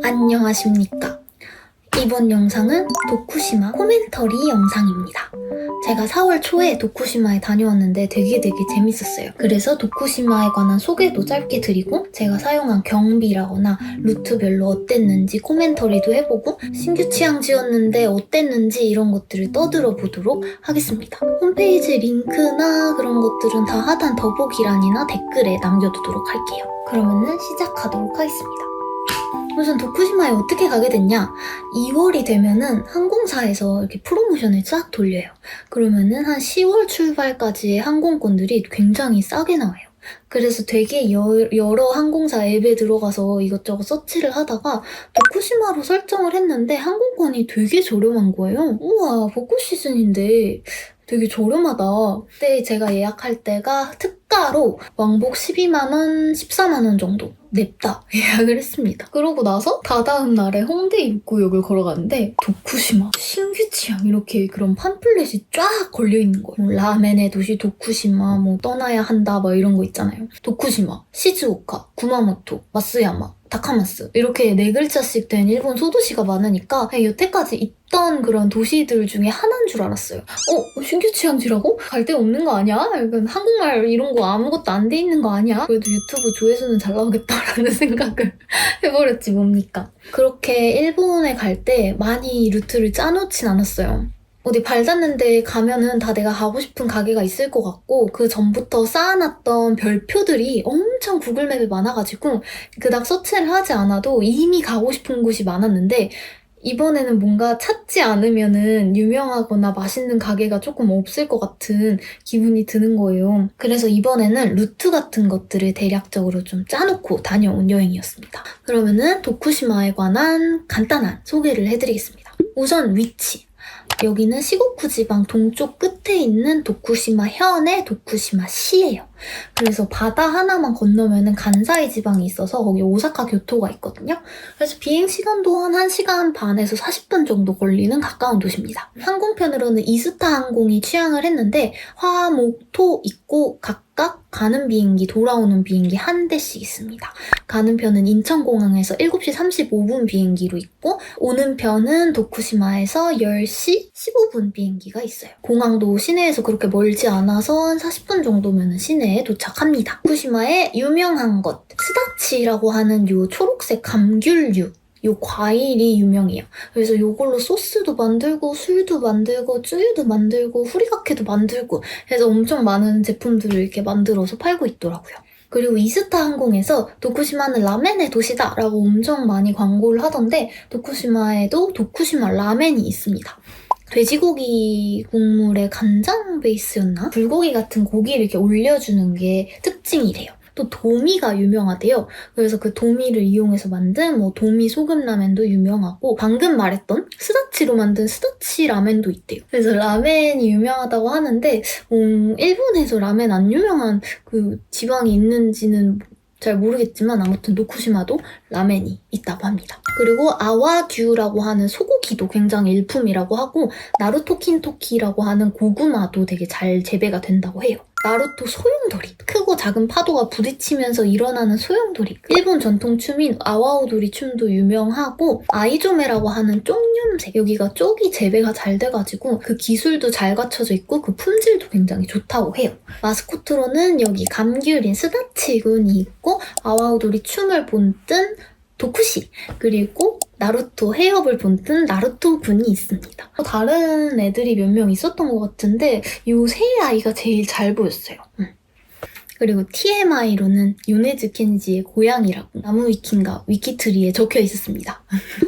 안녕하십니까. 이번 영상은 도쿠시마 코멘터리 영상입니다. 제가 4월 초에 도쿠시마에 다녀왔는데 되게 재밌었어요. 그래서 도쿠시마에 관한 소개도 짧게 드리고 제가 사용한 경비라거나 루트별로 어땠는지 코멘터리도 해보고 신규 취향지였는데 어땠는지 이런 것들을 떠들어 보도록 하겠습니다. 홈페이지 링크나 그런 것들은 다 하단 더보기란이나 댓글에 남겨두도록 할게요. 그러면은 시작하도록 하겠습니다. 우선 도쿠시마에 어떻게 가게 됐냐? 2월이 되면은 항공사에서 이렇게 프로모션을 쫙 돌려요. 그러면은 한 10월 출발까지의 항공권들이 굉장히 싸게 나와요. 그래서 되게 여러 항공사 앱에 들어가서 이것저것 서치를 하다가 도쿠시마로 설정을 했는데 항공권이 되게 저렴한 거예요. 우와, 벚꽃 시즌인데 되게 저렴하다. 그때 제가 예약할 때가 특가로 왕복 12만원, 14만원 정도 냈다 예약을 했습니다. 그러고 나서 다다음 날에 홍대 입구역을 걸어갔는데 도쿠시마 신규 취향 이렇게 그런 팜플렛이 쫙 걸려있는 거예요. 뭐 라멘의 도시 도쿠시마, 뭐 떠나야 한다 막 이런 거 있잖아요. 도쿠시마, 시즈오카, 구마모토, 마쓰야마, 다카마스 이렇게 4글자씩 된 일본 소도시가 많으니까 그냥 여태까지 있던 그런 도시들 중에 하나인 줄 알았어요. 신규 취향지라고? 갈 데 없는 거 아니야? 약간 한국말 이런 거 아무것도 안 돼 있는 거 아니야? 그래도 유튜브 조회수는 잘 나오겠다라는 생각을 해버렸지 뭡니까. 그렇게 일본에 갈 때 많이 루트를 짜놓진 않았어요. 어디 발 닿는 데 가면은 다 내가 가고 싶은 가게가 있을 것 같고 그 전부터 쌓아놨던 별표들이 엄청 구글맵에 많아가지고 그닥 서치를 하지 않아도 이미 가고 싶은 곳이 많았는데 이번에는 뭔가 찾지 않으면은 유명하거나 맛있는 가게가 조금 없을 것 같은 기분이 드는 거예요. 그래서 이번에는 루트 같은 것들을 대략적으로 좀 짜놓고 다녀온 여행이었습니다. 그러면은 도쿠시마에 관한 간단한 소개를 해드리겠습니다. 우선 위치. 여기는 시고쿠 지방 동쪽 끝에 있는 도쿠시마 현의 도쿠시마시예요. 그래서 바다 하나만 건너면은 간사이 지방이 있어서 거기 오사카 교토가 있거든요. 그래서 비행 시간도 한 1시간 반에서 40분 정도 걸리는 가까운 도시입니다. 항공편으로는 이스타 항공이 취항을 했는데 화, 목, 토 있고 각각 가는 비행기, 돌아오는 비행기 한 대씩 있습니다. 가는 편은 인천공항에서 7시 35분 비행기로 있고 오는 편은 도쿠시마에서 10시 15분 비행기가 있어요. 공항도 시내에서 그렇게 멀지 않아서 한 40분 정도면 시내에 도착합니다. 도쿠시마의 유명한 것, 스다치라고 하는 요 초록색 감귤류 요 과일이 유명해요. 그래서 요걸로 소스도 만들고 술도 만들고 쯔유도 만들고 후리가케도 만들고 해서 엄청 많은 제품들을 이렇게 만들어서 팔고 있더라고요. 그리고 이스타 항공에서 도쿠시마는 라멘의 도시다 라고 엄청 많이 광고를 하던데 도쿠시마에도 도쿠시마 라멘이 있습니다. 돼지고기 국물에 간장 베이스였나? 불고기 같은 고기를 이렇게 올려주는 게 특징이래요. 또 도미가 유명하대요. 그래서 그 도미를 이용해서 만든 뭐 도미 소금 라멘도 유명하고 방금 말했던 스다치로 만든 스다치 라멘도 있대요. 그래서 라멘이 유명하다고 하는데 일본에서 라멘 안 유명한 그 지방이 있는지는 잘 모르겠지만 아무튼 도쿠시마도 라멘이 있다고 합니다. 그리고 아와듀라고 하는 소고기도 굉장히 일품이라고 하고 나루토 킨토키라고 하는 고구마도 되게 잘 재배가 된다고 해요. 나루토 소용돌이, 크고 작은 파도가 부딪히면서 일어나는 소용돌이, 일본 전통 춤인 아와오도리 춤도 유명하고 아이조메라고 하는 쪽염색, 여기가 쪽이 재배가 잘 돼가지고 그 기술도 잘 갖춰져 있고 그 품질도 굉장히 좋다고 해요. 마스코트로는 여기 감귤인 스다치군이 있고 아와오도리 춤을 본뜬 도쿠시, 그리고 나루토 해협을 본뜬 나루토 군이 있습니다. 다른 애들이 몇 명 있었던 것 같은데 이 세 아이가 제일 잘 보였어요. 그리고 TMI로는 요네즈 켄지의 고향이라고 나무 위키인가 위키트리에 적혀 있었습니다.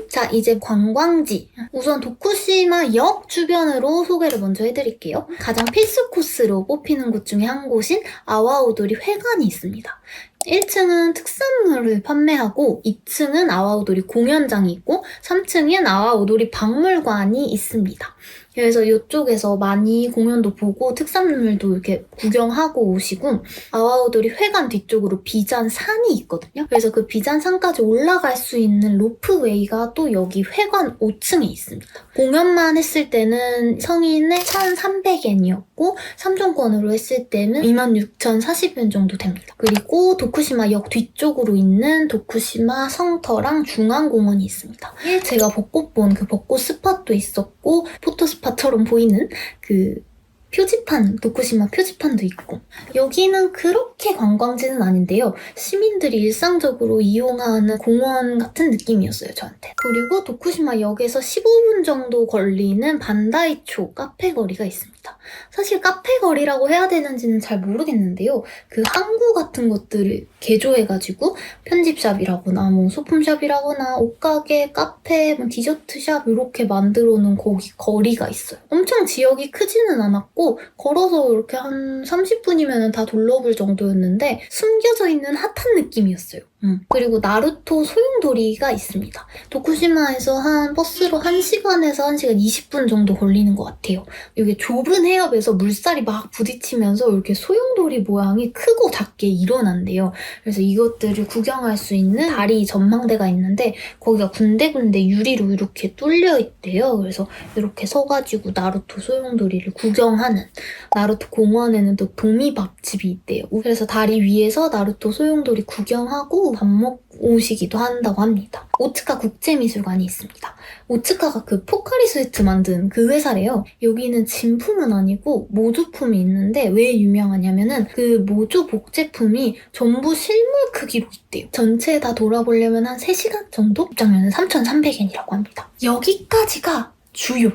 자, 이제 관광지. 우선 도쿠시마 역 주변으로 소개를 먼저 해드릴게요. 가장 필수 코스로 뽑히는 곳 중에 한 곳인 아와오도리 회관이 있습니다. 1층은 특산물을 판매하고 2층은 아와오도리 공연장이 있고 3층엔 아와오도리 박물관이 있습니다. 그래서 이쪽에서 많이 공연도 보고 특산물도 이렇게 구경하고 오시고 아와오돌이 회관 뒤쪽으로 비잔산이 있거든요. 그래서 그 비잔산까지 올라갈 수 있는 로프웨이가 또 여기 회관 5층에 있습니다. 공연만 했을 때는 성인의 1,300엔이었고 3종권으로 했을 때는 26,040엔 정도 됩니다. 그리고 도쿠시마역 뒤쪽으로 있는 도쿠시마 성터랑 중앙공원이 있습니다. 제가 벚꽃 본 그 벚꽃 스팟도 있었고 포토 스팟처럼 보이는 그 표지판, 도쿠시마 표지판도 있고 여기는 그렇게 관광지는 아닌데요. 시민들이 일상적으로 이용하는 공원 같은 느낌이었어요, 저한테. 그리고 도쿠시마 역에서 15분 정도 걸리는 반다이초 카페 거리가 있습니다. 사실 카페 거리라고 해야 되는지는 잘 모르겠는데요. 그 항구 같은 것들을 개조해가지고 편집샵이라거나 뭐 소품샵이라거나 옷가게, 카페, 뭐 디저트샵 이렇게 만들어 놓은 거기 거리가 있어요. 엄청 지역이 크지는 않았고 걸어서 이렇게 한 30분이면 다 둘러볼 정도였는데 숨겨져 있는 핫한 느낌이었어요. 그리고 나루토 소용돌이가 있습니다. 도쿠시마에서 한 버스로 1시간에서 1시간 20분 정도 걸리는 것 같아요. 이게 좁은 해협에서 물살이 막 부딪히면서 이렇게 소용돌이 모양이 크고 작게 일어난대요. 그래서 이것들을 구경할 수 있는 다리 전망대가 있는데 거기가 군데군데 유리로 이렇게 뚫려 있대요. 그래서 이렇게 서가지고 나루토 소용돌이를 구경하는 나루토 공원에는 또 도미밥집이 있대요. 그래서 다리 위에서 나루토 소용돌이 구경하고 밥 먹고 오시기도 한다고 합니다. 오츠카 국제미술관이 있습니다. 오츠카가 그 포카리 스웨트 만든 그 회사래요. 여기는 진품은 아니고 모조품이 있는데 왜 유명하냐면은 그 모조 복제품이 전부 실물 크기로 있대요. 전체 다 돌아보려면 한 3시간 정도? 입장료는 3,300엔이라고 합니다. 여기까지가 주요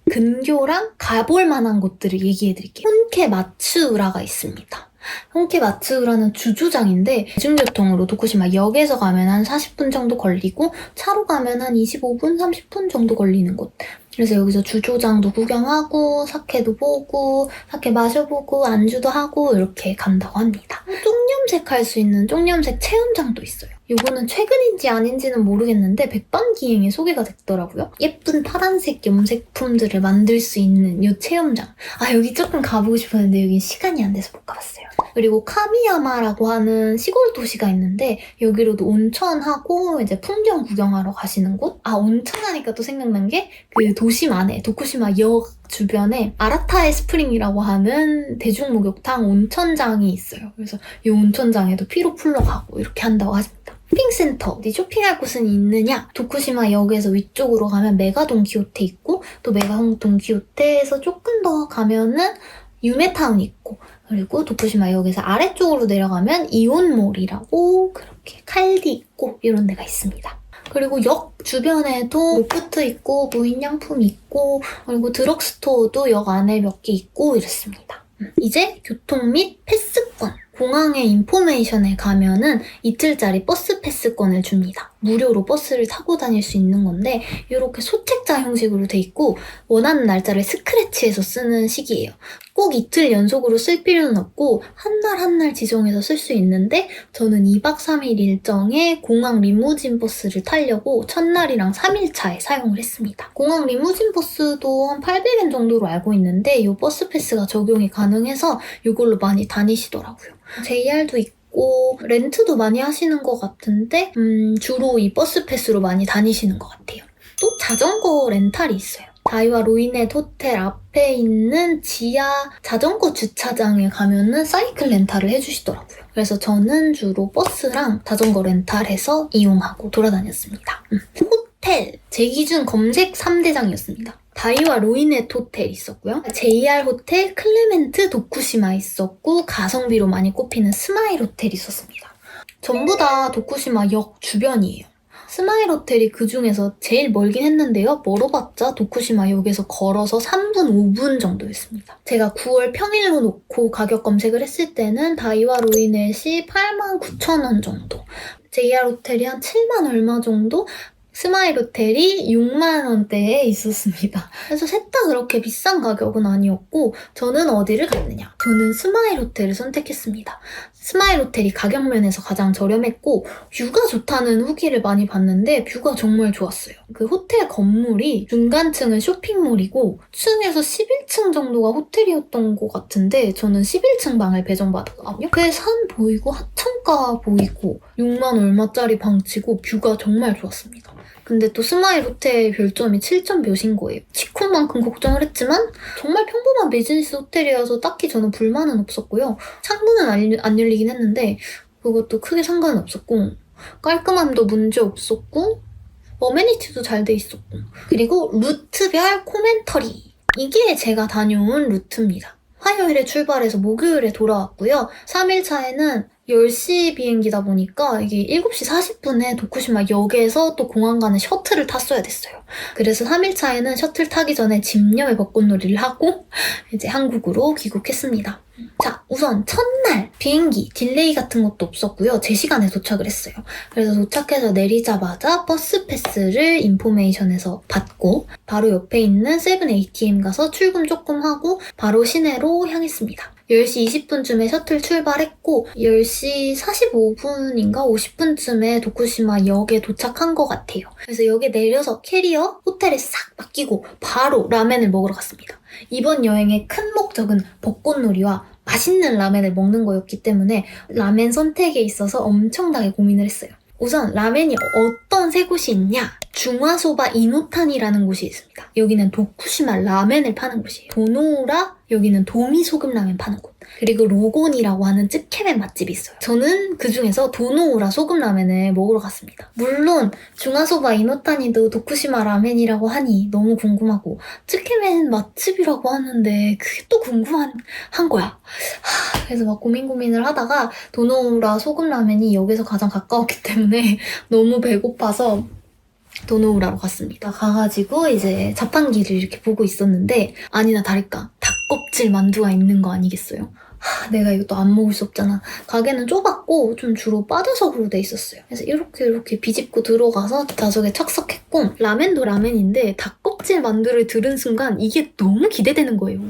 근교랑 가볼 만한 곳들을 얘기해드릴게요. 혼케 마츠우라가 있습니다. 혼케 마츠우라는 주주장인데 대중교통으로 도쿠시마 역에서 가면 한 40분 정도 걸리고 차로 가면 한 25분, 30분 정도 걸리는 곳. 그래서 여기서 주조장도 구경하고 사케도 보고 사케 마셔보고 안주도 하고 이렇게 간다고 합니다. 쪽염색 할 수 있는 쪽염색 체험장도 있어요. 이거는 최근인지 아닌지는 모르겠는데 백반기행에 소개가 됐더라고요. 예쁜 파란색 염색품들을 만들 수 있는 이 체험장. 아, 여기 조금 가보고 싶었는데 여기 시간이 안 돼서 못 가봤어요. 그리고 카미야마라고 하는 시골 도시가 있는데 여기로도 온천하고 이제 풍경 구경하러 가시는 곳? 아, 온천 하니까 또 생각난 게 그 도심 안에 도쿠시마 역 주변에 아라타에 스프링이라고 하는 대중목욕탕 온천장이 있어요. 그래서 이 온천장에도 피로 풀러 가고 이렇게 한다고 하십니다. 쇼핑센터, 어디 쇼핑할 곳은 있느냐? 도쿠시마 역에서 위쪽으로 가면 메가 돈키호테 있고 또 메가 돈키호테에서 조금 더 가면은 유메타운 있고 그리고 도쿠시마 역에서 아래쪽으로 내려가면 이온몰이라고 그렇게 칼디 있고 이런 데가 있습니다. 그리고 역 주변에도 로프트 있고 무인양품 있고 그리고 드럭스토어도 역 안에 몇 개 있고 이렇습니다. 이제 교통 및 패스권. 공항의 인포메이션에 가면은 이틀짜리 버스 패스권을 줍니다. 무료로 버스를 타고 다닐 수 있는 건데 이렇게 소책자 형식으로 돼 있고 원하는 날짜를 스크래치해서 쓰는 식이에요. 꼭 이틀 연속으로 쓸 필요는 없고 한 날 한 날 지정해서 쓸 수 있는데 저는 2박 3일 일정에 공항 리무진 버스를 타려고 첫날이랑 3일차에 사용을 했습니다. 공항 리무진 버스도 한 800엔 정도로 알고 있는데 이 버스 패스가 적용이 가능해서 이걸로 많이 다니시더라고요. JR도 있고 렌트도 많이 하시는 것 같은데 주로 이 버스 패스로 많이 다니시는 것 같아요. 또 자전거 렌탈이 있어요. 다이와 로이넷 호텔 앞에 있는 지하 자전거 주차장에 가면은 사이클 렌탈을 해주시더라고요. 그래서 저는 주로 버스랑 자전거 렌탈해서 이용하고 돌아다녔습니다. 호텔, 제 기준 검색 3대장이었습니다. 다이와 로이넷 호텔 있었고요. JR 호텔, 클레멘트, 도쿠시마 있었고 가성비로 많이 꼽히는 스마일 호텔 있었습니다. 전부 다 도쿠시마 역 주변이에요. 스마일 호텔이 그 중에서 제일 멀긴 했는데요. 멀어봤자 도쿠시마 역에서 걸어서 3분, 5분 정도였습니다. 제가 9월 평일로 놓고 가격 검색을 했을 때는 다이와 로이넷이 89,000원 정도, JR 호텔이 한 7만 얼마 정도, 스마일 호텔이 6만 원대에 있었습니다. 그래서 셋 다 그렇게 비싼 가격은 아니었고 저는 어디를 갔느냐? 저는 스마일 호텔을 선택했습니다. 스마일 호텔이 가격 면에서 가장 저렴했고 뷰가 좋다는 후기를 많이 봤는데 뷰가 정말 좋았어요. 그 호텔 건물이 중간층은 쇼핑몰이고 층에서 11층 정도가 호텔이었던 것 같은데 저는 11층 방을 배정받았거든요. 그 산 보이고 하천가 보이고 6만 얼마짜리 방 치고 뷰가 정말 좋았습니다. 근데 또 스마일 호텔 별점이 7점 몇인 거예요. 치콘만큼 걱정을 했지만 정말 평범한 비즈니스 호텔이어서 딱히 저는 불만은 없었고요. 창문은 안 열리긴 했는데 그것도 크게 상관은 없었고 깔끔함도 문제 없었고 어메니티도 잘 돼 있었고 그리고 루트별 코멘터리 이게 제가 다녀온 루트입니다. 화요일에 출발해서 목요일에 돌아왔고요. 3일차에는 10시 비행기다 보니까 이게 7시 40분에 도쿠시마 역에서 또 공항 가는 셔틀을 탔어야 됐어요. 그래서 3일차에는 셔틀 타기 전에 집념의 벚꽃놀이를 하고 이제 한국으로 귀국했습니다. 자, 우선 첫날 비행기 딜레이 같은 것도 없었고요. 제 시간에 도착을 했어요. 그래서 도착해서 내리자마자 버스 패스를 인포메이션에서 받고 바로 옆에 있는 세븐 ATM 가서 출금 조금 하고 바로 시내로 향했습니다. 10시 20분쯤에 셔틀 출발했고 10시 45분인가 50분쯤에 도쿠시마 역에 도착한 것 같아요. 그래서 역에 내려서 캐리어 호텔에 싹 맡기고 바로 라멘을 먹으러 갔습니다. 이번 여행의 큰 목적은 벚꽃놀이와 맛있는 라멘을 먹는 거였기 때문에 라멘 선택에 있어서 엄청나게 고민을 했어요. 우선 라멘이 어떤 세 곳이 있냐? 중화소바 이노탄이라는 곳이 있습니다. 여기는 도쿠시마 라멘을 파는 곳이에요. 도노우라 여기는 도미 소금 라멘 파는 곳. 그리고 로곤이라고 하는 쯔케멘 맛집이 있어요. 저는 그중에서 도노우라 소금 라멘을 먹으러 갔습니다. 물론 중화소바 이노탄이도 도쿠시마 라멘이라고 하니 너무 궁금하고 쯔케멘 맛집이라고 하는데 그게 또 궁금한 거야. 그래서 막 고민을 하다가 도노우라 소금 라멘이 여기서 가장 가까웠기 때문에 너무 배고파서 도노우라로 갔습니다. 가가지고 이제 자판기를 이렇게 보고 있었는데 아니나 다를까 닭껍질 만두가 있는 거 아니겠어요? 내가 이것도 안 먹을 수 없잖아. 가게는 좁았고 좀 주로 빠져석으로 돼 있었어요. 그래서 이렇게 비집고 들어가서 좌석에 착석했고 라멘도 라멘인데 닭껍질 만두를 들은 순간 이게 너무 기대되는 거예요.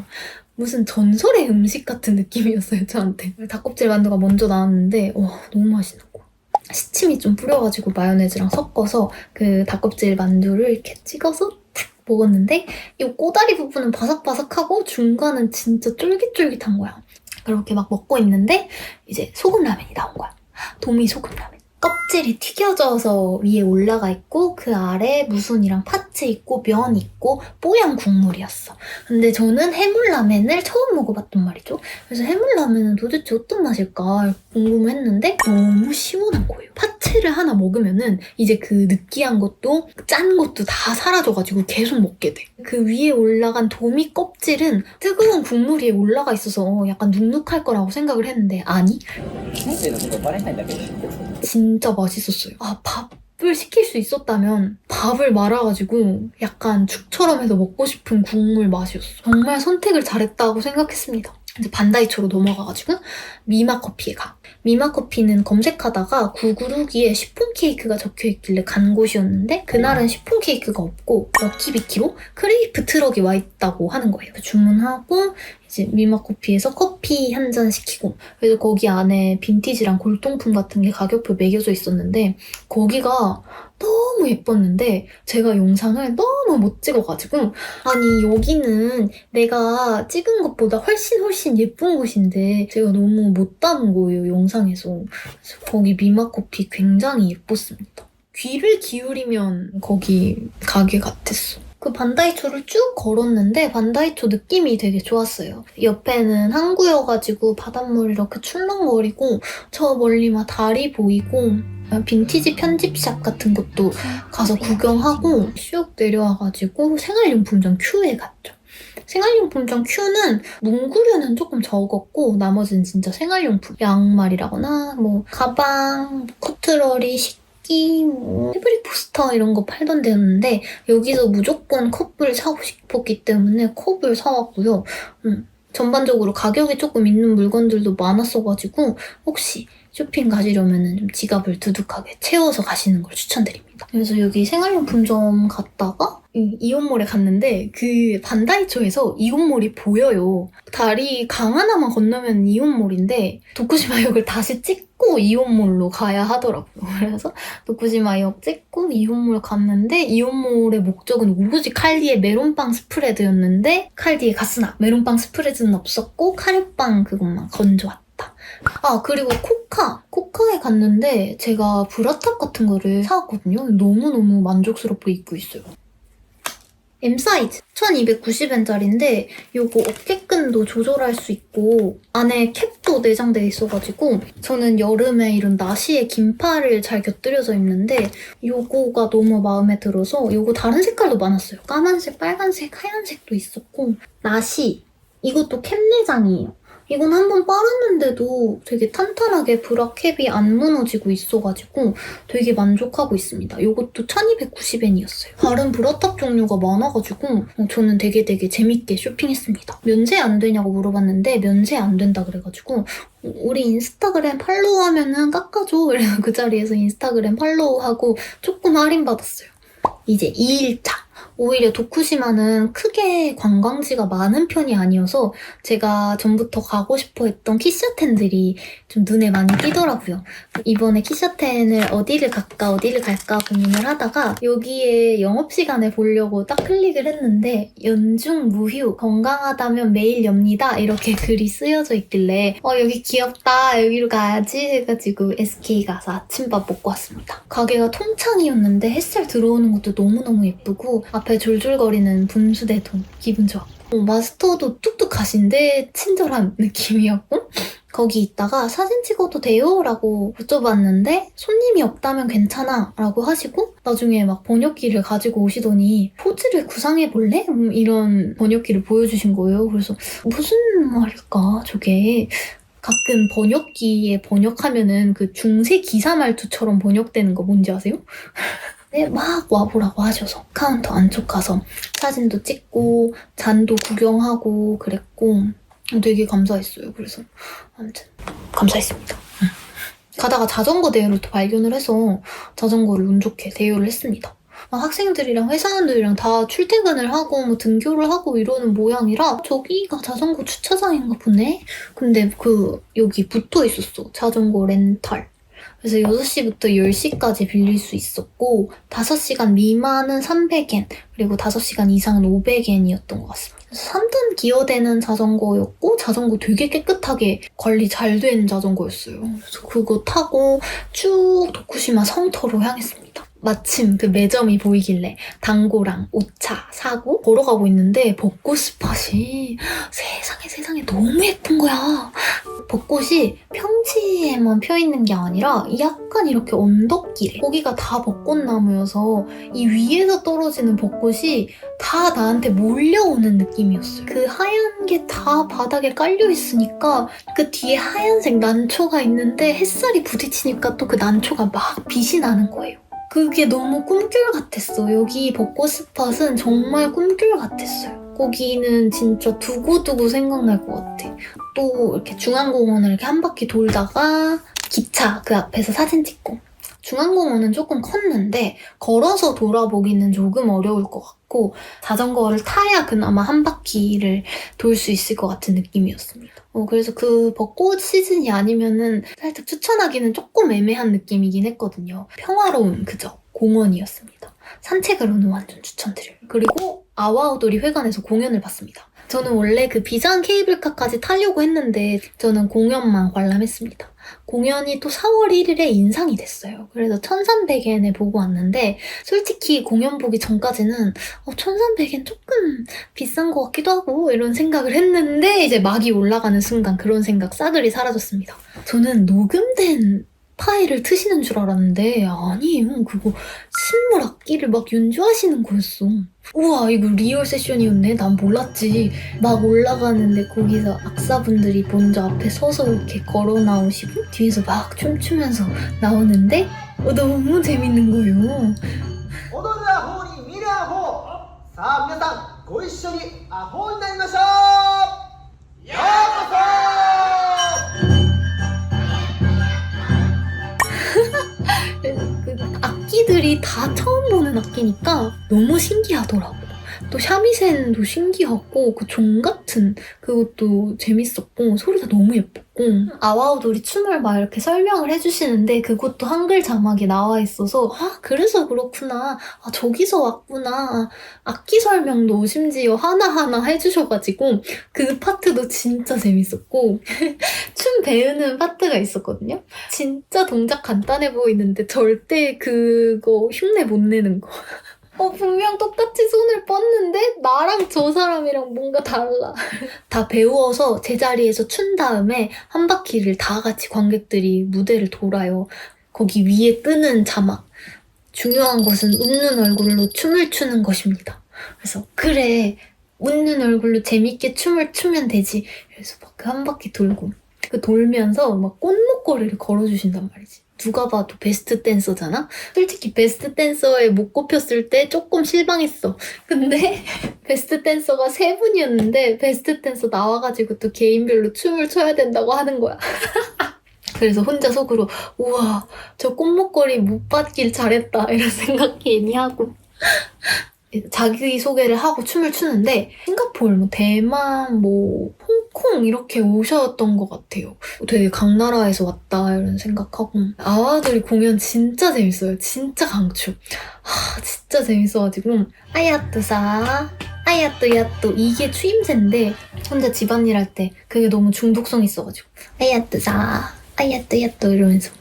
무슨 전설의 음식 같은 느낌이었어요, 저한테. 닭껍질 만두가 먼저 나왔는데 너무 맛있는 거. 시침이 좀 뿌려가지고 마요네즈랑 섞어서 그 닭껍질 만두를 이렇게 찍어서 탁 먹었는데 이 꼬다리 부분은 바삭바삭하고 중간은 진짜 쫄깃쫄깃한 거야. 그렇게 막 먹고 있는데 이제 소금 라면이 나온 거야. 도미 소금 라면. 껍질이 튀겨져서 위에 올라가 있고 그 아래 무순이랑 파츠 있고 면 있고 뽀얀 국물이었어. 근데 저는 해물라면을 처음 먹어봤단 말이죠. 그래서 해물라면은 도대체 어떤 맛일까 궁금했는데 너무 시원한 거예요. 파츠를 하나 먹으면은 이제 그 느끼한 것도 짠 것도 다 사라져가지고 계속 먹게 돼. 그 위에 올라간 도미 껍질은 뜨거운 국물 위에 올라가 있어서 약간 눅눅할 거라고 생각을 했는데 아니? 진짜 맛있었어요. 밥을 시킬 수 있었다면 밥을 말아가지고 약간 죽처럼 해서 먹고 싶은 국물 맛이었어. 정말 선택을 잘했다고 생각했습니다. 이제 반다이초로 넘어가가지고 미마커피에 가. 미마커피는 검색하다가 구글 후기에 시폰 케이크가 적혀있길래 간 곳이었는데 그날은 시폰 케이크가 없고 럭키비키로 크레이프 트럭이 와 있다고 하는 거예요. 주문하고 이제 미마커피에서 커피 한 잔 시키고 그래서 거기 안에 빈티지랑 골동품 같은 게 가격표 매겨져 있었는데 거기가 너무 예뻤는데 제가 영상을 너무 못 찍어가지고 아니 여기는 내가 찍은 것보다 훨씬 예쁜 곳인데 제가 너무 못 담은 거예요 영상에서. 그래서 거기 미마커피 굉장히 예뻤습니다. 귀를 기울이면 거기 가게 같았어. 그 반다이초를 쭉 걸었는데 반다이초 느낌이 되게 좋았어요. 옆에는 항구여가지고 바닷물 이렇게 출렁거리고 저 멀리 막 달이 보이고 빈티지 편집샵 같은 것도 가서 구경하고 슉 내려와가지고 생활용품점 큐에 갔죠. 생활용품점 큐는 문구류는 조금 적었고 나머지는 진짜 생활용품 양말이라거나 뭐 가방, 커트러리, 식기, 패브릭 포스터 이런 거 팔던 데였는데 여기서 무조건 컵을 사고 싶었기 때문에 컵을 사왔고요. 전반적으로 가격이 조금 있는 물건들도 많았어가지고 혹시 쇼핑 가시려면 좀 지갑을 두둑하게 채워서 가시는 걸 추천드립니다. 그래서 여기 생활용품점 갔다가 이온몰에 갔는데 그 반다이초에서 이온몰이 보여요. 다리 강 하나만 건너면 이온몰인데 도쿠시마역을 다시 찍고 이온몰로 가야 하더라고요. 그래서 도쿠시마역 찍고 이온몰 갔는데 이온몰의 목적은 오로지 칼디의 메론빵 스프레드였는데 칼디의 가스나 메론빵 스프레드는 없었고 카레빵 그것만 건져왔다. 아, 그리고 코카에 갔는데 제가 브라탑 같은 거를 사왔거든요. 너무너무 만족스럽게 입고 있어요. M 사이즈 1290엔짜리인데 요거 어깨끈도 조절할 수 있고 안에 캡도 내장되어 있어가지고 저는 여름에 이런 나시에 긴팔을 잘 곁들여서 입는데 요거가 너무 마음에 들어서 요거 다른 색깔도 많았어요. 까만색, 빨간색, 하얀색도 있었고 나시 이것도 캡 내장이에요. 이건 한번 빨았는데도 되게 탄탄하게 브라캡이 안 무너지고 있어가지고 되게 만족하고 있습니다. 이것도 1290엔이었어요. 다른 브라탑 종류가 많아가지고 저는 되게 재밌게 쇼핑했습니다. 면세 안 되냐고 물어봤는데 면세 안 된다 그래가지고 우리 인스타그램 팔로우하면은 깎아줘. 그래서 그 자리에서 인스타그램 팔로우하고 조금 할인받았어요. 이제 2일차. 오히려 도쿠시마는 크게 관광지가 많은 편이 아니어서 제가 전부터 가고 싶어 했던 키샤텐들이 좀 눈에 많이 띄더라고요. 이번에 키샤텐을 어디를 갈까 고민을 하다가 여기에 영업시간을 보려고 딱 클릭을 했는데 연중 무휴, 건강하다면 매일 엽니다 이렇게 글이 쓰여져 있길래 여기 귀엽다, 여기로 가야지 해가지고 SK 가서 아침밥 먹고 왔습니다. 가게가 통창이었는데 햇살 들어오는 것도 너무너무 예쁘고 앞에 졸졸거리는 분수대도 기분 좋았고 마스터도 뚝뚝하신데 친절한 느낌이었고 거기 있다가 사진 찍어도 돼요? 라고 여쭤봤는데 손님이 없다면 괜찮아 라고 하시고 나중에 막 번역기를 가지고 오시더니 포즈를 구상해볼래? 이런 번역기를 보여주신 거예요. 그래서 무슨 말일까 저게. 가끔 번역기에 번역하면은 그 중세 기사 말투처럼 번역되는 거 뭔지 아세요? 네, 막 와보라고 하셔서 카운터 안쪽 가서 사진도 찍고 잔도 구경하고 그랬고 되게 감사했어요. 그래서 아무튼 감사했습니다. 가다가 자전거 대여를 또 발견을 해서 자전거를 운 좋게 대여를 했습니다. 학생들이랑 회사원들이랑 다 출퇴근을 하고 뭐 등교를 하고 이러는 모양이라 저기가 자전거 주차장인가 보네? 근데 여기 붙어 있었어. 자전거 렌탈. 그래서 6시부터 10시까지 빌릴 수 있었고 5시간 미만은 300엔 그리고 5시간 이상은 500엔이었던 것 같습니다. 3단 기어되는 자전거였고 자전거 되게 깨끗하게 관리 잘 된 자전거였어요. 그래서 그거 타고 쭉 도쿠시마 성터로 향했습니다. 마침 그 매점이 보이길래 당고랑 오차 사고 걸어가고 있는데 벚꽃 스팟이 세상에 너무 예쁜 거야. 벚꽃이 평지에만 펴있는 게 아니라 약간 이렇게 언덕길에 거기가 다 벚꽃나무여서 이 위에서 떨어지는 벚꽃이 다 나한테 몰려오는 느낌이었어요. 그 하얀 게 다 바닥에 깔려있으니까 그 뒤에 하얀색 난초가 있는데 햇살이 부딪히니까 또 그 난초가 막 빛이 나는 거예요. 그게 너무 꿈결 같았어. 여기 벚꽃 스팟은 정말 꿈결 같았어요. 거기는 진짜 두고두고 생각날 것 같아. 또 이렇게 중앙공원을 이렇게 한 바퀴 돌다가 기차 그 앞에서 사진 찍고 중앙공원은 조금 컸는데 걸어서 돌아보기는 조금 어려울 것 같고 자전거를 타야 그나마 한 바퀴를 돌 수 있을 것 같은 느낌이었습니다. 그래서 그 벚꽃 시즌이 아니면은 살짝 추천하기는 조금 애매한 느낌이긴 했거든요. 평화로운 그저 공원이었습니다. 산책으로는 완전 추천드려요. 그리고 아와오도리 회관에서 공연을 봤습니다. 저는 원래 그 비상 케이블카까지 타려고 했는데 저는 공연만 관람했습니다. 공연이 또 4월 1일에 인상이 됐어요. 그래서 1300엔에 보고 왔는데 솔직히 공연 보기 전까지는 1300엔 조금 비싼 것 같기도 하고 이런 생각을 했는데 이제 막이 올라가는 순간 그런 생각 싸그리 사라졌습니다. 저는 녹음된 파일을 트시는 줄 알았는데 아니에요. 그거 실물 악기를 막 연주하시는 거였어. 우와 이거 리얼 세션이었네. 난 몰랐지. 막 올라가는데 거기서 악사분들이 먼저 앞에 서서 이렇게 걸어 나오시고 뒤에서 막 춤추면서 나오는데 너무 재밌는 거예요. 踊るアホに見るアホさあ皆さんご一緒にアホになりましょうようこそ 악기들이 다 처음 보는 악기니까 너무 신기하더라고. 또 샤미센도 신기하고 그 종 같은 그것도 재밌었고 소리가 너무 예뻤고 아와오돌이 춤을 막 이렇게 설명을 해주시는데 그것도 한글 자막이 나와 있어서 아 그래서 그렇구나, 아 저기서 왔구나, 악기 설명도 심지어 하나하나 해주셔가지고 그 파트도 진짜 재밌었고 춤 배우는 파트가 있었거든요. 진짜 동작 간단해 보이는데 절대 그거 흉내 못 내는 거. 분명 똑같이 손을 뻗는데 나랑 저 사람이랑 뭔가 달라. 다 배워서 제자리에서 춘 다음에 한 바퀴를 다 같이 관객들이 무대를 돌아요. 거기 위에 뜨는 자막. 중요한 것은 웃는 얼굴로 춤을 추는 것입니다. 그래서 그래, 웃는 얼굴로 재밌게 춤을 추면 되지. 그래서 막 그 한 바퀴 돌고 그 돌면서 막 꽃목걸이를 걸어주신단 말이지. 누가 봐도 베스트 댄서잖아? 솔직히 베스트 댄서에 못 꼽혔을 때 조금 실망했어. 근데 베스트 댄서가 3분이었는데 베스트 댄서 나와가지고 또 개인별로 춤을 춰야 된다고 하는 거야. 그래서 혼자 속으로 우와 저 꽃목걸이 못 받길 잘했다 이런 생각 괜히 하고 자기소개를 하고 춤을 추는데 싱가포르, 뭐 대만, 뭐 홍콩 이렇게 오셨던 것 같아요. 되게 각 나라에서 왔다 이런 생각하고 아와들이 공연 진짜 재밌어요. 진짜 강추. 진짜 재밌어가지고 아야뚜사 아야뚜야뚜 이게 추임새인데 혼자 집안일 할 때 그게 너무 중독성 있어가지고 아야뚜사 아야뚜야뚜 이러면서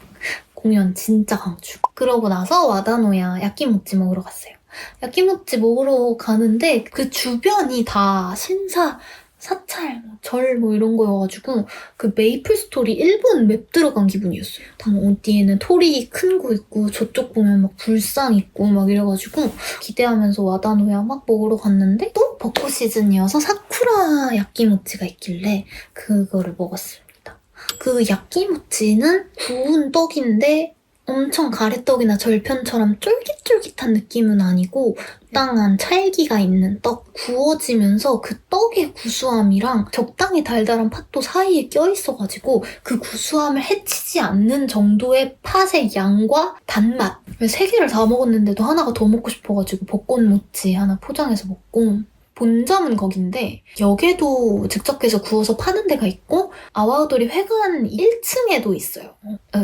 공연 진짜 강추. 그러고 나서 와다노야 야끼모찌 먹으러 갔어요. 야끼모찌 먹으러 가는데 그 주변이 다 신사, 사찰, 절 뭐 이런 거여가지고 그 메이플 스토리 일본 맵 들어간 기분이었어요. 어디에는 토리 큰 거 있고 저쪽 보면 막 불상 있고 막 이래가지고 기대하면서 와다노야 막 먹으러 갔는데 또 벚꽃 시즌이어서 사쿠라 야끼모찌가 있길래 그거를 먹었습니다. 그 야끼모찌는 구운 떡인데 엄청 가래떡이나 절편처럼 쫄깃쫄깃한 느낌은 아니고 적당한 찰기가 있는 떡, 구워지면서 그 떡의 구수함이랑 적당히 달달한 팥도 사이에 껴있어가지고 그 구수함을 해치지 않는 정도의 팥의 양과 단맛. 3개를 다 먹었는데도 하나가 더 먹고 싶어가지고 벚꽃모찌 하나 포장해서 먹고 본점은 거긴데 역에도 직접해서 구워서 파는 데가 있고 아와우돌이 회관 1층에도 있어요.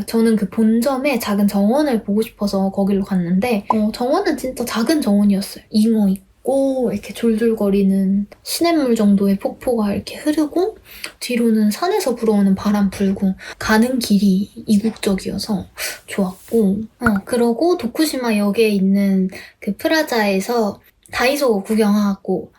저는 그 본점에 작은 정원을 보고 싶어서 거기로 갔는데 정원은 진짜 작은 정원이었어요. 잉어 있고 이렇게 졸졸거리는 시냇물 정도의 폭포가 이렇게 흐르고 뒤로는 산에서 불어오는 바람 불고 가는 길이 이국적이어서 좋았고 그러고 도쿠시마 역에 있는 그 프라자에서 다이소 구경하고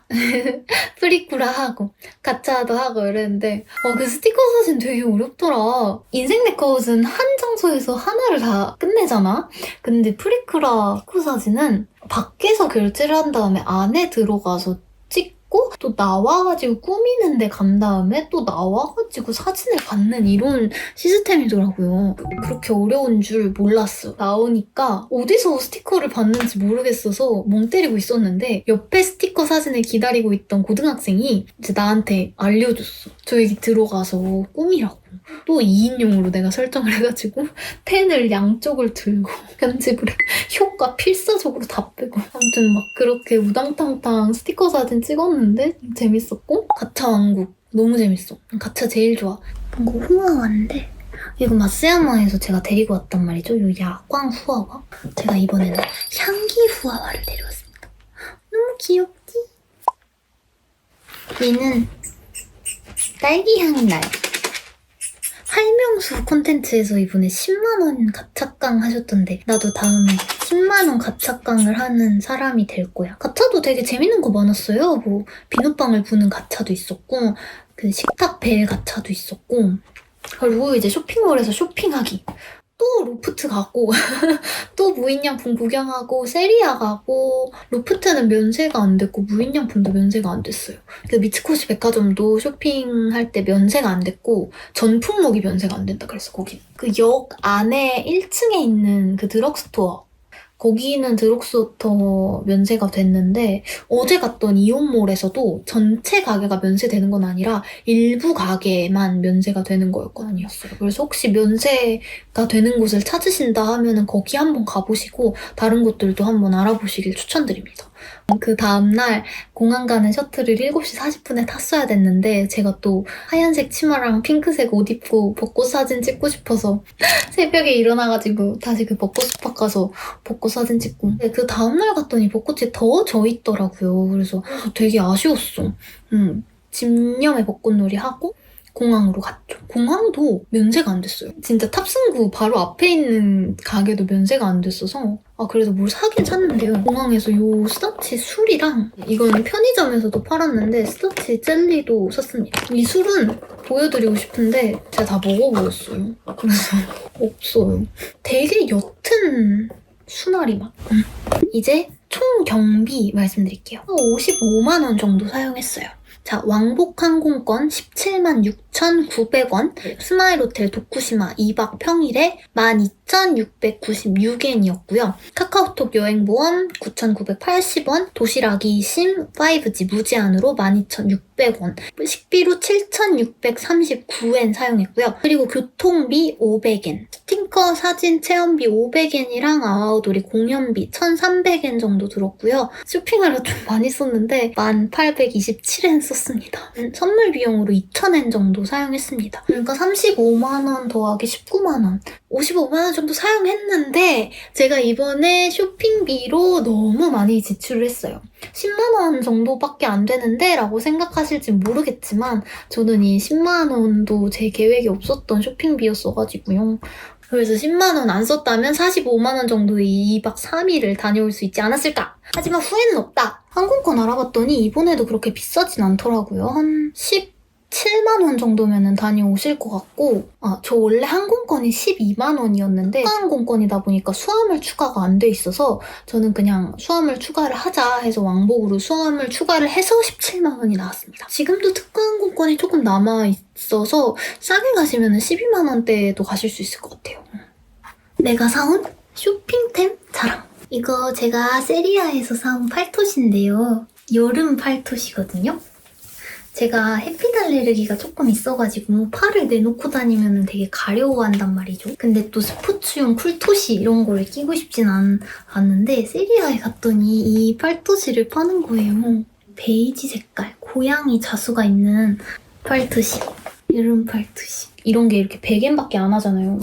프리쿠라 하고 가차도 하고 이랬는데 그 스티커 사진 되게 어렵더라. 인생 네컷은 한 장소에서 하나를 다 끝내잖아. 근데 프리쿠라 스티커 사진은 밖에서 결제를 한 다음에 안에 들어가서 찍고 또 나와가지고 꾸미는 데 간 다음에 또 나와가지고 사진을 받는 이런 시스템이더라고요. 그렇게 어려운 줄 몰랐어. 나오니까 어디서 스티커를 받는지 모르겠어서 멍 때리고 있었는데 옆에 스티커 사진을 기다리고 있던 고등학생이 이제 나한테 알려줬어. 저 여기 들어가서 꾸미라고. 또 2인용으로 내가 설정을 해가지고 펜을 양쪽을 들고 편집을 해. 효과 필사적으로 다 빼고 아무튼 막 그렇게 우당탕탕 스티커 사진 찍었는데 재밌었고 가차 왕국 너무 재밌어. 가차 제일 좋아. 뭔가 후아와인데 이거 마쓰야마에서 제가 데리고 왔단 말이죠. 요 야광 후아와. 제가 이번에는 향기 후아와를 데려왔습니다. 너무 귀엽지? 얘는 딸기 향이 나요. 활명수 콘텐츠에서 이번에 10만원 가차깡 하셨던데 나도 다음에 10만원 가차깡을 하는 사람이 될 거야. 가차도 되게 재밌는 거 많았어요. 뭐 비눗방울 부는 가차도 있었고 그 식탁 벨 가차도 있었고 그리고 이제 쇼핑몰에서 쇼핑하기. 또 로프트 가고 또 무인양품 구경하고 세리아 가고 로프트는 면세가 안 됐고 무인양품도 면세가 안 됐어요. 그 미츠코시 백화점도 쇼핑할 때 면세가 안 됐고 전품목이 면세가 안 된다 그랬어 거기. 그 역 안에 1층에 있는 그 드럭스토어 거기는 드럭스토어 면세가 됐는데 어제 갔던 이온몰에서도 전체 가게가 면세되는 건 아니라 일부 가게만 면세가 되는 거였거든요. 그래서 혹시 면세가 되는 곳을 찾으신다 하면은 거기 한번 가보시고 다른 곳들도 한번 알아보시길 추천드립니다. 그 다음날 공항 가는 셔틀을 7시 40분에 탔어야 됐는데 제가 또 하얀색 치마랑 핑크색 옷 입고 벚꽃 사진 찍고 싶어서 새벽에 일어나가지고 다시 그 벚꽃 스팟 가서 벚꽃 사진 찍고 그 다음날 갔더니 벚꽃이 더 져 있더라고요. 그래서 되게 아쉬웠어. 집념의 벚꽃놀이 하고 공항으로 갔죠. 공항도 면세가 안 됐어요. 진짜 탑승구 바로 앞에 있는 가게도 면세가 안 됐어서 그래도 뭘 사긴 샀는데요. 공항에서 요 스타치 술이랑 이건 편의점에서도 팔았는데 스타치 젤리도 샀습니다. 이 술은 보여드리고 싶은데 제가 다 먹어버렸어요. 그래서 없어요. 되게 옅은 수나리 맛. 이제 총 경비 말씀드릴게요. 55만 원 정도 사용했어요. 자, 왕복 항공권 17만 6,900원, 스마일호텔 도쿠시마 2박 평일에 12,696엔이었고요. 카카오톡 여행보험 9,980원, 도시락 2심 5G 무제한으로 12,600원, 식비로 7,639엔 사용했고요. 그리고 교통비 500엔, 스티커 사진 체험비 500엔이랑 아와우돌이 공연비 1,300엔 정도 들었고요. 쇼핑하러 좀 많이 썼는데 1,827엔 썼습니다. 선물 비용으로 2,000엔 정도 사용했습니다. 그러니까 35만원 더하기 19만원 55만원 정도 사용했는데 제가 이번에 쇼핑비로 너무 많이 지출을 했어요. 10만원 정도밖에 안 되는데 라고 생각하실지 모르겠지만 저는 이 10만원도 제 계획에 없었던 쇼핑비였어가지고요. 그래서 10만원 안 썼다면 45만원 정도의 2박 3일을 다녀올 수 있지 않았을까? 하지만 후회는 없다. 항공권 알아봤더니 이번에도 그렇게 비싸진 않더라고요. 한 17만원 정도면 다녀오실 것 같고 저 원래 항공권이 12만원이었는데 항공권이다 보니까 수화물 추가가 안 돼 있어서 저는 그냥 수화물 추가를 하자 해서 왕복으로 수화물 추가를 해서 17만원이 나왔습니다. 지금도 특가 항공권이 조금 남아있어서 싸게 가시면 12만원대에도 가실 수 있을 것 같아요. 내가 사온 쇼핑템 자랑. 이거 제가 세리아에서 사온 팔토시인데요. 여름 팔토시거든요. 제가 햇빛 알레르기가 조금 있어가지고 팔을 내놓고 다니면 되게 가려워한단 말이죠. 근데 또 스포츠용 쿨토시 이런 걸 끼고 싶진 않는데 세리아에 갔더니 이 팔토시를 파는 거예요. 베이지 색깔, 고양이 자수가 있는 팔토시. 여름 팔토시. 이런 게 이렇게 100엔밖에 안 하잖아요.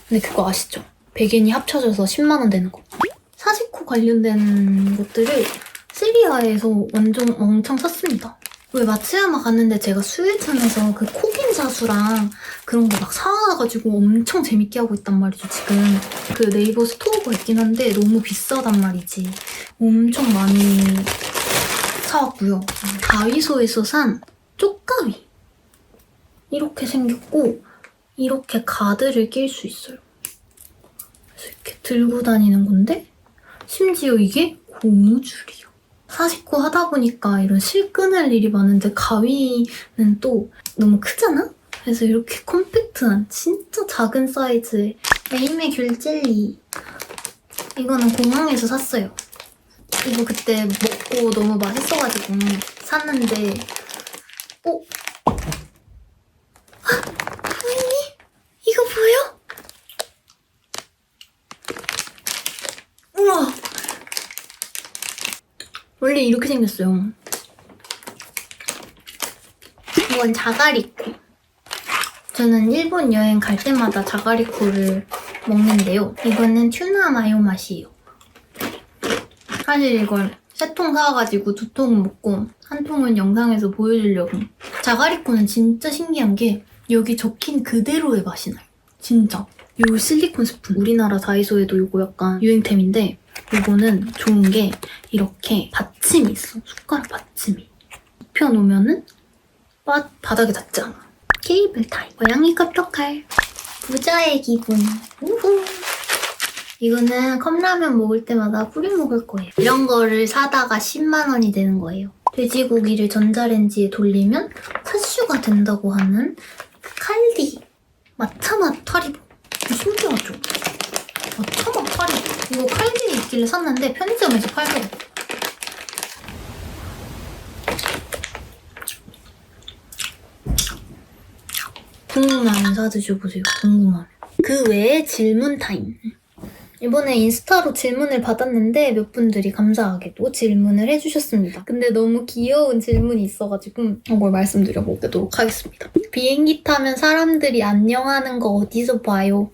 근데 그거 아시죠? 100엔이 합쳐져서 10만원 되는 거. 사시코 관련된 것들을 세리아에서 완전 왕창 샀습니다. 왜 마츠야마 갔는데 제가 수에천에서 그 코긴 자수랑 그런 거 막 사와가지고 엄청 재밌게 하고 있단 말이죠, 지금. 그 네이버 스토어가 있긴 한데 너무 비싸단 말이지. 엄청 많이 사왔고요. 다이소에서 산 쪽가위. 이렇게 생겼고 이렇게 가드를 낄 수 있어요. 그래서 이렇게 들고 다니는 건데 심지어 이게 고무줄이요. 사시코 하다 보니까 이런 실 끊을 일이 많은데 가위는 또 너무 크잖아? 그래서 이렇게 컴팩트한 진짜 작은 사이즈의 에이메 귤 젤리. 이거는 공항에서 샀어요. 이거 그때 먹고 너무 맛있어가지고 샀는데 보이니? 이거 보여? 우와! 원래 이렇게 생겼어요. 이건 자가리코. 저는 일본 여행 갈 때마다 자가리코를 먹는데요. 이거는 튜나 마요 맛이에요. 사실 이걸 3통 사와가지고 2통 먹고 한 통은 영상에서 보여주려고. 자가리코는 진짜 신기한 게 여기 적힌 그대로의 맛이 나요. 진짜. 요 실리콘 스푼. 우리나라 다이소에도 이거 약간 유행템인데 이거는 좋은 게 이렇게 받침이 있어. 숟가락 받침이. 눕혀놓으면은 바닥에 닿지 않아. 케이블 타입. 고양이 컵떡할. 부자의 기분. 우후. 이거는 컵라면 먹을 때마다 뿌려 먹을 거예요. 이런 거를 사다가 10만 원이 되는 거예요. 돼지고기를 전자레인지에 돌리면 팥슈가 된다고 하는 칼디 마차맛 타리보. 신기하죠? 마차맛 타리보. 이거 칼질이 있길래 샀는데 편의점에서 팔더라고요. 궁금하면 사드셔보세요. 궁금하면. 그 외에 질문 타임. 이번에 인스타로 질문을 받았는데 몇 분들이 감사하게도 질문을 해주셨습니다. 근데 너무 귀여운 질문이 있어가지고 이걸 말씀드려보도록 하겠습니다. 비행기 타면 사람들이 안녕하는 거 어디서 봐요?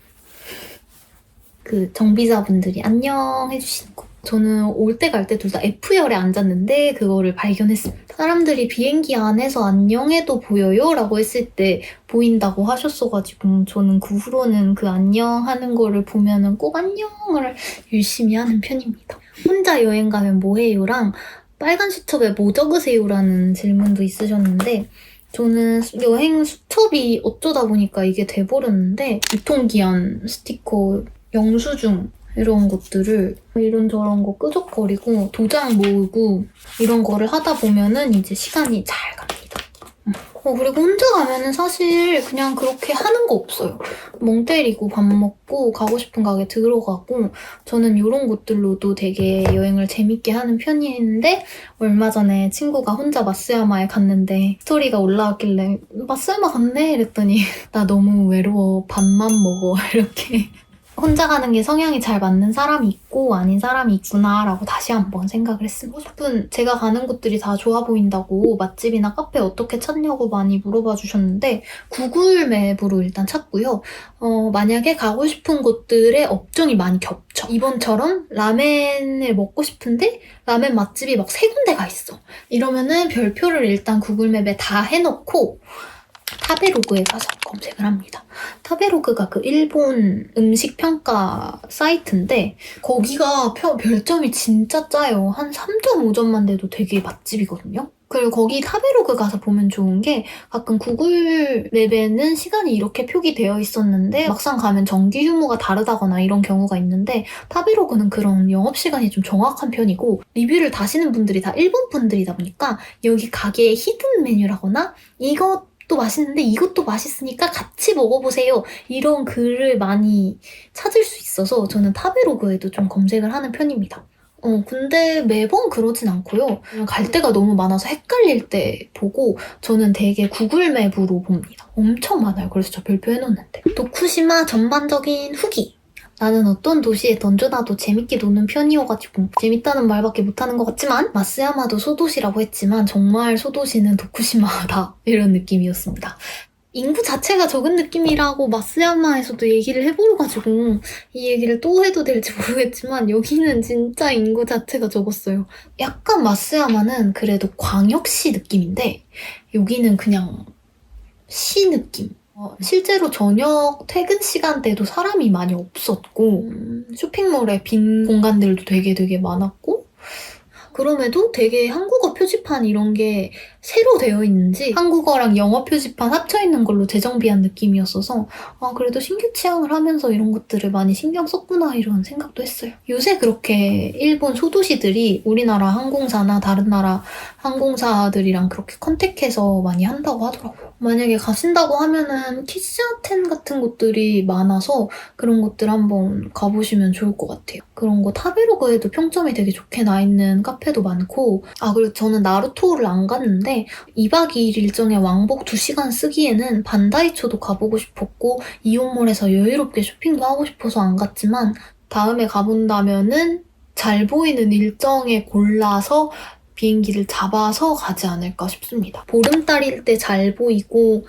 그 정비사분들이 안녕 해주시는 거. 저는 올 때 갈 때 둘 다 F열에 앉았는데 그거를 발견했습니다. 사람들이 비행기 안에서 안녕해도 보여요? 라고 했을 때 보인다고 하셨어가지고 저는 그 후로는 그 안녕하는 거를 보면은 꼭 안녕을 열심히 하는 편입니다. 혼자 여행 가면 뭐 해요?랑 빨간 수첩에 뭐 적으세요? 라는 질문도 있으셨는데 저는 여행 수첩이 어쩌다 보니까 이게 돼버렸는데 유통기한 스티커, 영수증 이런 것들을 이런저런 거 끄적거리고 도장 모으고 이런 거를 하다 보면은 이제 시간이 잘 갑니다. 그리고 혼자 가면은 사실 그냥 그렇게 하는 거 없어요. 멍 때리고 밥 먹고 가고 싶은 가게 들어가고 저는 이런 곳들로도 되게 여행을 재밌게 하는 편인데 얼마 전에 친구가 혼자 마쓰야마에 갔는데 스토리가 올라왔길래 마쓰야마 갔네? 이랬더니 나 너무 외로워 밥만 먹어 이렇게 혼자 가는 게 성향이 잘 맞는 사람이 있고 아닌 사람이 있구나 라고 다시 한번 생각을 했습니다. 제가 가는 곳들이 다 좋아 보인다고 맛집이나 카페 어떻게 찾냐고 많이 물어봐 주셨는데 구글 맵으로 일단 찾고요. 만약에 가고 싶은 곳들의 업종이 많이 겹쳐. 이번처럼 라멘을 먹고 싶은데 라멘 맛집이 막 3군데가 있어. 이러면은 별표를 일단 구글 맵에 다 해놓고 타베로그에 가서 검색을 합니다. 타베로그가 그 일본 음식 평가 사이트인데 거기가 별점이 진짜 짜요. 한 3.5점만 돼도 되게 맛집이거든요. 그리고 거기 타베로그 가서 보면 좋은 게 가끔 구글 맵에는 시간이 이렇게 표기되어 있었는데 막상 가면 정기 휴무가 다르다거나 이런 경우가 있는데 타베로그는 그런 영업시간이 좀 정확한 편이고 리뷰를 다시는 분들이 다 일본 분들이다 보니까 여기 가게의 히든 메뉴라거나 이것도 맛있는데 이것도 맛있으니까 같이 먹어보세요. 이런 글을 많이 찾을 수 있어서 저는 타베로그에도 좀 검색을 하는 편입니다. 근데 매번 그러진 않고요. 그냥 갈 데가 너무 많아서 헷갈릴 때 보고 저는 되게 구글 맵으로 봅니다. 엄청 많아요. 그래서 저 별표 해놓는데. 도쿠시마 전반적인 후기. 나는 어떤 도시에 던져놔도 재밌게 노는 편이어가지고 재밌다는 말밖에 못하는 것 같지만 마쓰야마도 소도시라고 했지만 정말 소도시는 도쿠시마다 이런 느낌이었습니다. 인구 자체가 적은 느낌이라고 마쓰야마에서도 얘기를 해버려가지고 이 얘기를 또 해도 될지 모르겠지만 여기는 진짜 인구 자체가 적었어요. 약간 마쓰야마는 그래도 광역시 느낌인데 여기는 그냥 시 느낌. 실제로 저녁 퇴근 시간대도 사람이 많이 없었고 쇼핑몰에 빈 공간들도 되게 많았고 그럼에도 되게 한국어 표지판 이런 게 새로 되어 있는지 한국어랑 영어 표지판 합쳐있는 걸로 재정비한 느낌이었어서 그래도 신규 취향을 하면서 이런 것들을 많이 신경 썼구나 이런 생각도 했어요. 요새 그렇게 일본 소도시들이 우리나라 항공사나 다른 나라 항공사들이랑 그렇게 컨택해서 많이 한다고 하더라고요. 만약에 가신다고 하면은 키스아텐 같은 곳들이 많아서 그런 곳들 한번 가보시면 좋을 것 같아요. 그런 거 타베로그에도 평점이 되게 좋게 나있는 카페도 많고 그리고 저는 나루토를 안 갔는데 2박 2일 일정에 왕복 2시간 쓰기에는 반다이초도 가보고 싶었고 이온몰에서 여유롭게 쇼핑도 하고 싶어서 안 갔지만 다음에 가본다면은 잘 보이는 일정에 골라서 비행기를 잡아서 가지 않을까 싶습니다. 보름달일 때 잘 보이고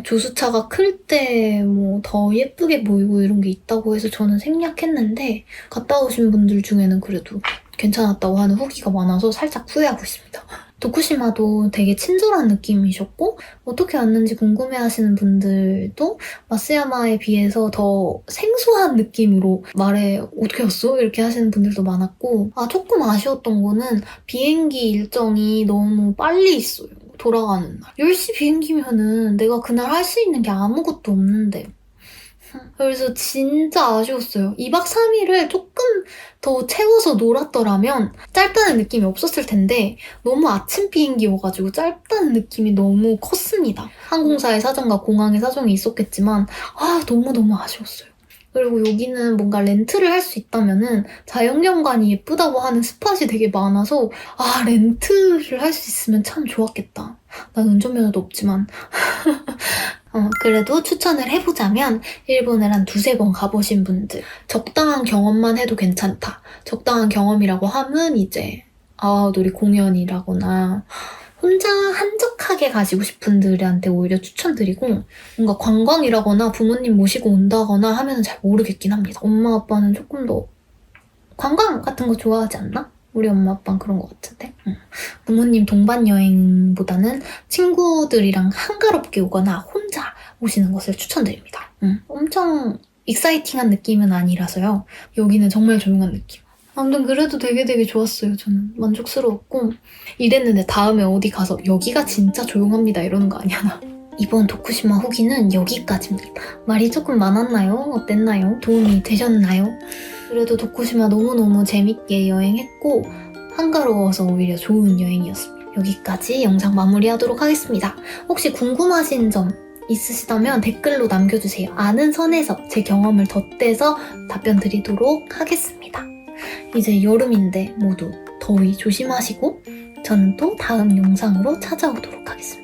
조수차가 클 때 뭐 더 예쁘게 보이고 이런 게 있다고 해서 저는 생략했는데 갔다 오신 분들 중에는 그래도 괜찮았다고 하는 후기가 많아서 살짝 후회하고 있습니다. 도쿠시마도 되게 친절한 느낌이셨고 어떻게 왔는지 궁금해하시는 분들도 마쓰야마에 비해서 더 생소한 느낌으로 말해 어떻게 왔어? 이렇게 하시는 분들도 많았고 조금 아쉬웠던 거는 비행기 일정이 너무 빨리 있어요. 돌아가는 날. 10시 비행기면은 내가 그날 할 수 있는 게 아무것도 없는데 그래서 진짜 아쉬웠어요. 2박 3일을 조금 더 채워서 놀았더라면 짧다는 느낌이 없었을 텐데 너무 아침 비행기여가지고 짧다는 느낌이 너무 컸습니다. 항공사의 사정과 공항의 사정이 있었겠지만 너무너무 아쉬웠어요. 그리고 여기는 뭔가 렌트를 할 수 있다면은 자연경관이 예쁘다고 하는 스팟이 되게 많아서 렌트를 할 수 있으면 참 좋았겠다. 난 운전면허도 없지만 그래도 추천을 해보자면 일본을 한 2-3번 가보신 분들 적당한 경험만 해도 괜찮다. 적당한 경험이라고 하면 이제 아웃도리 공연이라거나 혼자 한적하게 가시고 싶은 분들한테 오히려 추천드리고 뭔가 관광이라거나 부모님 모시고 온다거나 하면 잘 모르겠긴 합니다. 엄마 아빠는 조금 더 관광 같은 거 좋아하지 않나? 우리 엄마 아빠는 그런 것 같은데. 부모님 동반 여행보다는 친구들이랑 한가롭게 오거나 혼자 오시는 것을 추천드립니다. 엄청 익사이팅한 느낌은 아니라서요. 여기는 정말 조용한 느낌. 아무튼 그래도 되게 좋았어요. 저는 만족스러웠고 이랬는데 다음에 어디 가서 여기가 진짜 조용합니다 이러는 거 아니야 나. 이번 도쿠시마 후기는 여기까지입니다. 말이 조금 많았나요? 어땠나요? 도움이 되셨나요? 그래도 도쿠시마 너무너무 재밌게 여행했고 한가로워서 오히려 좋은 여행이었습니다. 여기까지 영상 마무리하도록 하겠습니다. 혹시 궁금하신 점 있으시다면 댓글로 남겨주세요. 아는 선에서 제 경험을 덧대서 답변 드리도록 하겠습니다. 이제 여름인데 모두 더위 조심하시고 저는 또 다음 영상으로 찾아오도록 하겠습니다.